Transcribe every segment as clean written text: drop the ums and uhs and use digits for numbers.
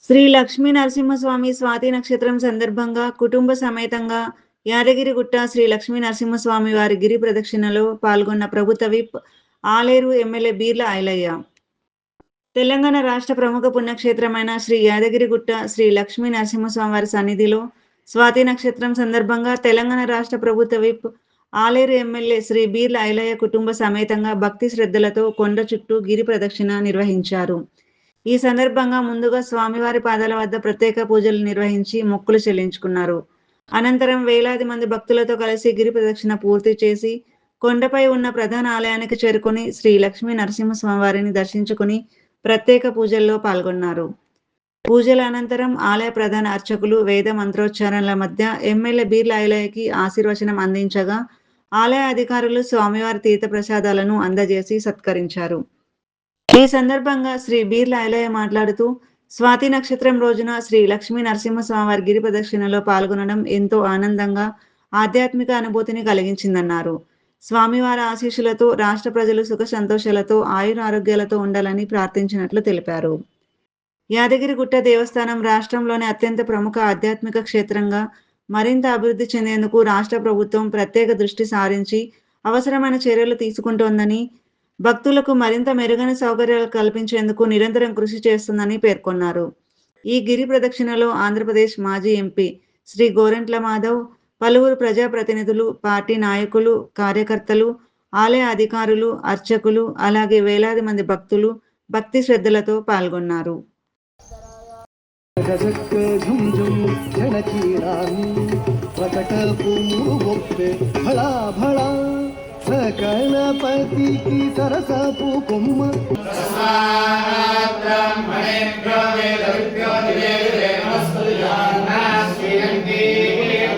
శ్రీ లక్ష్మీ నరసింహస్వామి స్వాతి నక్షత్రం సందర్భంగా కుటుంబ సమేతంగా యాదగిరిగుట్ట శ్రీ లక్ష్మీ నరసింహస్వామి వారి గిరి ప్రదక్షిణలో పాల్గొన్న ప్రభుత్వ విప్ ఆలేరు ఎమ్మెల్యే బీర్ల ఐలయ్య. తెలంగాణ రాష్ట్ర ప్రముఖ పుణ్యక్షేత్రమైన శ్రీ యాదగిరిగుట్ట శ్రీ లక్ష్మీ నరసింహస్వామి వారి సన్నిధిలో స్వాతి నక్షత్రం సందర్భంగా తెలంగాణ రాష్ట్ర ప్రభుత్వ విప్ ఆలేరు ఎమ్మెల్యే శ్రీ బీర్ల ఐలయ్య కుటుంబ సమేతంగా భక్తి శ్రద్ధలతో కొండ చుట్టూ గిరి ప్రదక్షిణ నిర్వహించారు. ఈ సందర్భంగా ముందుగా స్వామివారి పాదాల వద్ద ప్రత్యేక పూజలు నిర్వహించి మొక్కులు చెల్లించుకున్నారు. అనంతరం వేలాది మంది భక్తులతో కలిసి గిరి ప్రదక్షిణ పూర్తి చేసి కొండపై ఉన్న ప్రధాన ఆలయానికి చేరుకుని శ్రీ లక్ష్మీ నరసింహస్వామి వారిని దర్శించుకుని ప్రత్యేక పూజల్లో పాల్గొన్నారు. పూజల అనంతరం ఆలయ ప్రధాన అర్చకులు వేద మంత్రోచ్చారణల మధ్య ఎమ్మెల్యే బీర్ల ఐలయ్యకి ఆశీర్వచనం అందించగా ఆలయ అధికారులు స్వామివారి తీర్థ ప్రసాదాలను అందజేసి సత్కరించారు. ఈ సందర్భంగా శ్రీ బీర్ల ఐలయ్య మాట్లాడుతూ స్వాతి నక్షత్రం రోజున శ్రీ లక్ష్మీ నరసింహస్వామి వారి గిరి ప్రదక్షిణలో పాల్గొనడం ఎంతో ఆనందంగా ఆధ్యాత్మిక అనుభూతిని కలిగించిందన్నారు. స్వామివారి ఆశీస్సులతో రాష్ట్ర ప్రజలు సుఖ సంతోషాలతో ఆయుర ఆరోగ్యాలతో ఉండాలని ప్రార్థించినట్లు తెలిపారు. యాదగిరిగుట్ట దేవస్థానం రాష్ట్రంలోని అత్యంత ప్రముఖ ఆధ్యాత్మిక క్షేత్రంగా మరింత అభివృద్ధి చెందేందుకు రాష్ట్ర ప్రభుత్వం ప్రత్యేక దృష్టి సారించి అవసరమైన చర్యలు తీసుకుంటోందని, భక్తులకు మరింత మెరుగైన సౌకర్యాలు కల్పించేందుకు నిరంతరం కృషి చేస్తుందని పేర్కొన్నారు. ఈ గిరి ప్రదక్షిణలో ఆంధ్రప్రదేశ్ మాజీ ఎంపీ శ్రీ గోరంట్ల మాధవ్, పలువురు ప్రజాప్రతినిధులు, పార్టీ నాయకులు, కార్యకర్తలు, ఆలయ అధికారులు, అర్చకులు, అలాగే వేలాది మంది భక్తులు భక్తి శ్రద్ధలతో పాల్గొన్నారు. गणपति की सरसपु कुम्म ब्रह्मणेभ्यो वेदविभ्यो निवेदे नमस्कृत्यान्नास्मिन्ति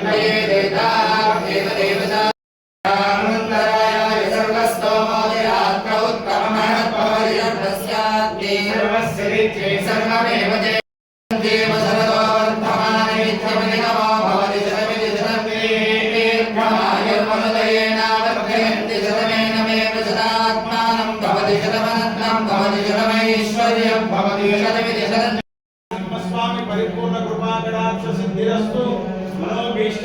देवता देवदेवता अनन्तराय सर्वस्तोमोदयात्र उत्तममहत्परियन्तस्याद्ये सर्वस्य विद्ये सर्वमेव देव सर्वतो वर्धमान नित्यमनिगमो भवति जगमिति जगत्ते दीर्घमायुर्मनुदयेन वर्धयन्ति शतमेनमेव शतात्मानं भवति शतमनन्तं भवति शतमैश्वर्यं भवति शतमिति शतं. स्वामी परिपूर्ण कृपा कटाक्ष सिद्धिरस्तु मनोभीष्ट